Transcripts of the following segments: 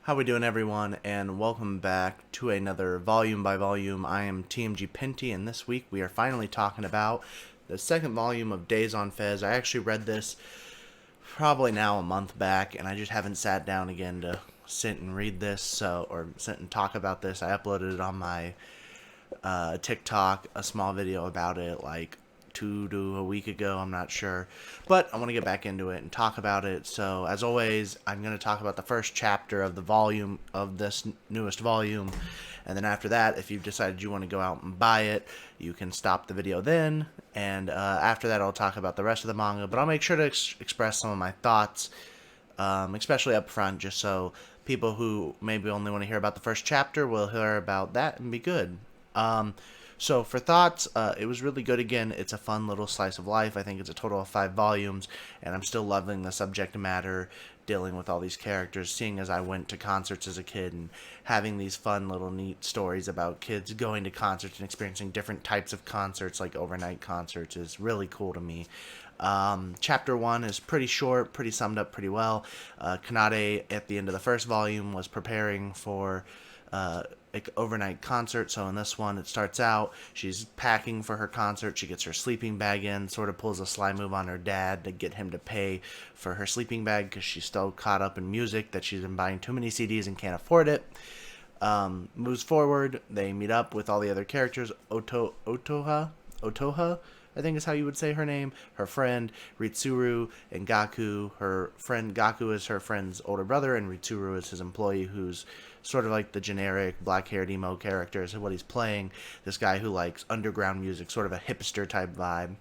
How we doing, everyone, and welcome back to another volume by volume. I am TMG Penty, and this week we are finally talking about the second volume of Days on Fez. I actually read this probably now a month back, and I just haven't sat down again to sit and read this, or sit and talk about this. I uploaded it on my TikTok, a small video about it, like 2 to a week ago, I'm not sure, but I want to get back into it and talk about it. So as always, I'm going to talk about the first chapter of the volume of this newest volume, and then after that, if you've decided you want to go out and buy it, you can stop the video then, and after that I'll talk about the rest of the manga, but I'll make sure to express some of my thoughts, especially up front, just so people who maybe only want to hear about the first chapter will hear about that and be good. So for thoughts, it was really good. Again, it's a fun little slice of life. I think it's a total of 5 volumes, and I'm still loving the subject matter, dealing with all these characters, seeing as I went to concerts as a kid and having these fun little neat stories about kids going to concerts and experiencing different types of concerts, like overnight concerts, is really cool to me. Chapter 1 is pretty short, pretty summed up pretty well. Kanade, at the end of the first volume, was preparing for like overnight concert. So in this one, it starts out, she's packing for her concert. She gets her sleeping bag in, sort of pulls a sly move on her dad to get him to pay for her sleeping bag because she's still caught up in music, that she's been buying too many CDs and can't afford it. Moves forward, they meet up with all the other characters. Otoha, I think is how you would say her name, her friend Ritsuru, and Gaku. Her friend Gaku is her friend's older brother, and Ritsuru is his employee, who's sort of like the generic black-haired emo character is what he's playing. This guy who likes underground music, sort of a hipster type vibe.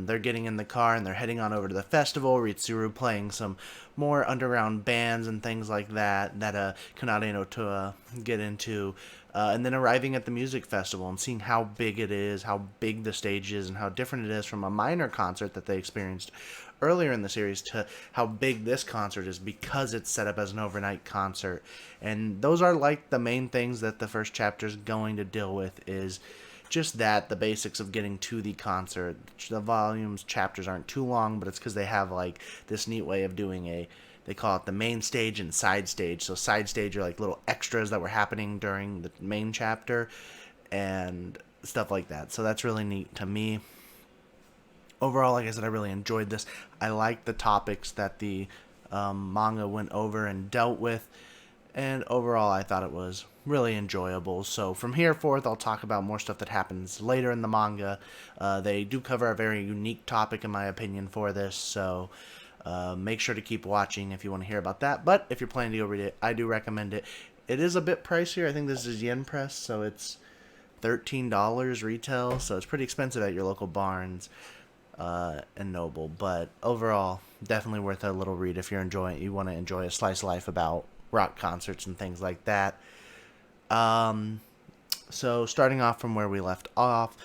They're getting in the car and they're heading on over to the festival. Ritsuru playing some more underground bands and things like that Kanade and Otoha get into. And then arriving at the music festival and seeing how big it is, how big the stage is, and how different it is from a minor concert that they experienced earlier in the series to how big this concert is because it's set up as an overnight concert. And those are like the main things that the first chapter is going to deal with, is just that, the basics of getting to the concert. The volumes, chapters aren't too long, but it's because they have like this neat way of doing they call it the main stage and side stage. So side stage are like little extras that were happening during the main chapter and stuff like that. So that's really neat to me. Overall, like I said, I really enjoyed this. I liked the topics that the manga went over and dealt with. And overall, I thought it was really enjoyable. So from here forth, I'll talk about more stuff that happens later in the manga. They do cover a very unique topic, in my opinion, for this. So make sure to keep watching if you want to hear about that. But if you're planning to go read it, I do recommend it. It is a bit pricier. I think this is yen press, so it's $13 retail. So it's pretty expensive at your local Barnes and Noble. But overall, definitely worth a little read if you want to enjoy a slice of life about rock concerts and things like that. So starting off from where we left off,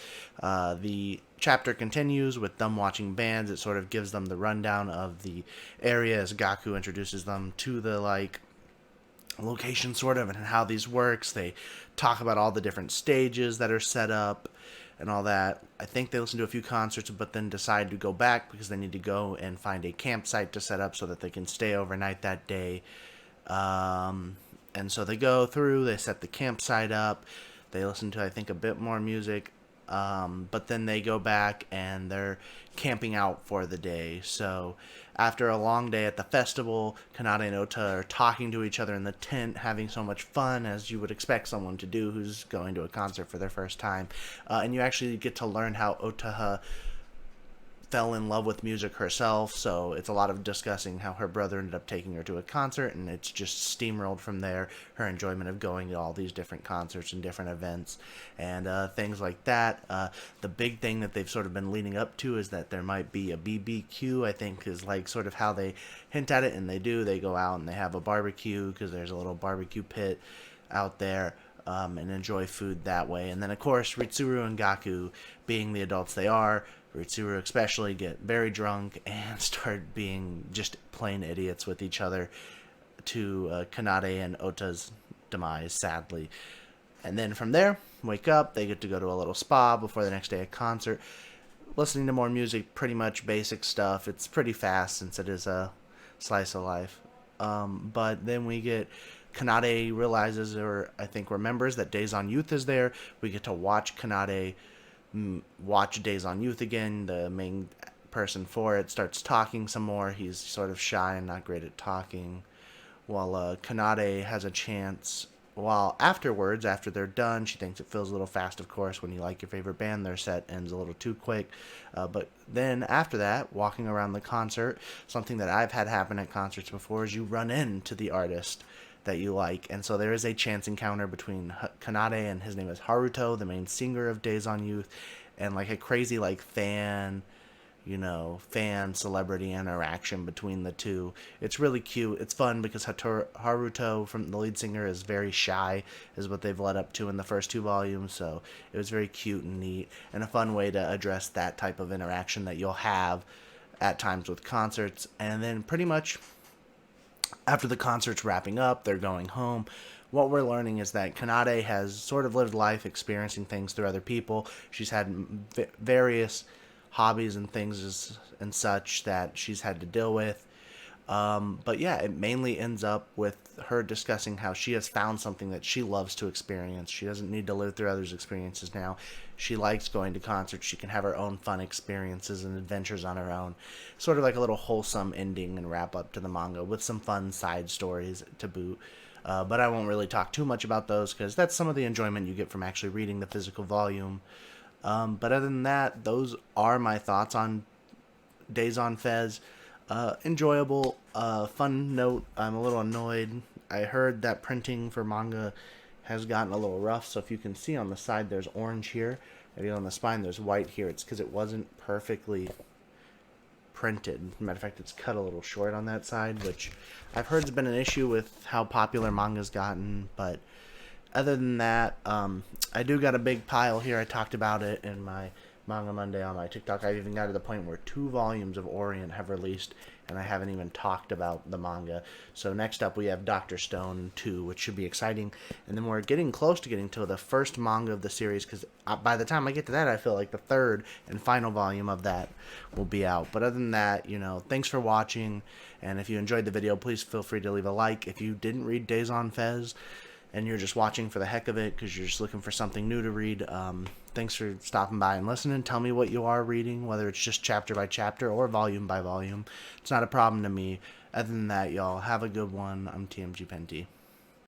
the chapter continues with them watching bands. It sort of gives them the rundown of the area as Gaku introduces them to the location sort of and how these works. They talk about all the different stages that are set up and all that. I think they listen to a few concerts but then decide to go back because they need to go and find a campsite to set up so that they can stay overnight that day. And so they go through, they set the campsite up, they listen to, I think, a bit more music, but then they go back and they're camping out for the day. So after a long day at the festival, Kanade and Ota are talking to each other in the tent, having so much fun, as you would expect someone to do who's going to a concert for their first time. And you actually get to learn how Otaha fell in love with music herself, so it's a lot of discussing how her brother ended up taking her to a concert, and it's just steamrolled from there, her enjoyment of going to all these different concerts and different events, and things like that. The big thing that they've sort of been leading up to is that there might be a BBQ, I think, is like sort of how they hint at it, and they do. They go out and they have a barbecue, because there's a little barbecue pit out there, and enjoy food that way. And then, of course, Ritsuru and Gaku, being the adults they are, Ritsuru especially, get very drunk and start being just plain idiots with each other, to Kanade and Ota's demise, sadly. And then from there, wake up, they get to go to a little spa before the next day of concert, listening to more music, pretty much basic stuff. It's pretty fast since it is a slice of life. But then we get Kanade realizes, or I think remembers, that Days on Youth is there. We get to watch Kanade watch Days on Youth again. The main person for it starts talking some more. He's sort of shy and not great at talking. While Kanade has a chance. While afterwards, after they're done, she thinks it feels a little fast, of course. When you like your favorite band, their set ends a little too quick. But then after that, walking around the concert, something that I've had happen at concerts before is you run into the artist that you like. And so there is a chance encounter between Kanade and his name is Haruto, the main singer of Days on Youth, and like a crazy like fan celebrity interaction between the two. It's really cute. It's fun because Haruto, from the lead singer, is very shy, is what they've led up to in the first 2 volumes. So it was very cute and neat, and a fun way to address that type of interaction that you'll have at times with concerts. And then pretty much after the concert's wrapping up, they're going home. What we're learning is that Kanade has sort of lived life experiencing things through other people. She's had various hobbies and things and such that she's had to deal with. But yeah, it mainly ends up with her discussing how she has found something that she loves to experience. She doesn't need to live through others' experiences now. She likes going to concerts. She can have her own fun experiences and adventures on her own. Sort of like a little wholesome ending and wrap up to the manga with some fun side stories to boot. But I won't really talk too much about those because that's some of the enjoyment you get from actually reading the physical volume. But other than that, those are my thoughts on Days on Fez. Enjoyable, fun note. I'm a little annoyed. I heard that printing for manga has gotten a little rough, so if you can see on the side there's orange here, and on the spine there's white here. It's because it wasn't perfectly printed. As a matter of fact, it's cut a little short on that side, which I've heard has been an issue with how popular manga's gotten, but other than that, I do got a big pile here. I talked about it in my Manga Monday on my TikTok. I've even got to the point where 2 volumes of Orient have released, and I haven't even talked about the manga. So next up we have Dr. Stone 2, which should be exciting. And then we're getting close to getting to the first manga of the series, because by the time I get to that, I feel like the 3rd and final volume of that will be out. But other than that, thanks for watching. And if you enjoyed the video, please feel free to leave a like. If you didn't read Days on Fez, and you're just watching for the heck of it because you're just looking for something new to read, thanks for stopping by and listening. Tell me what you are reading, whether it's just chapter by chapter or volume by volume. It's not a problem to me. Other than that, y'all, have a good one. I'm TMG Penty.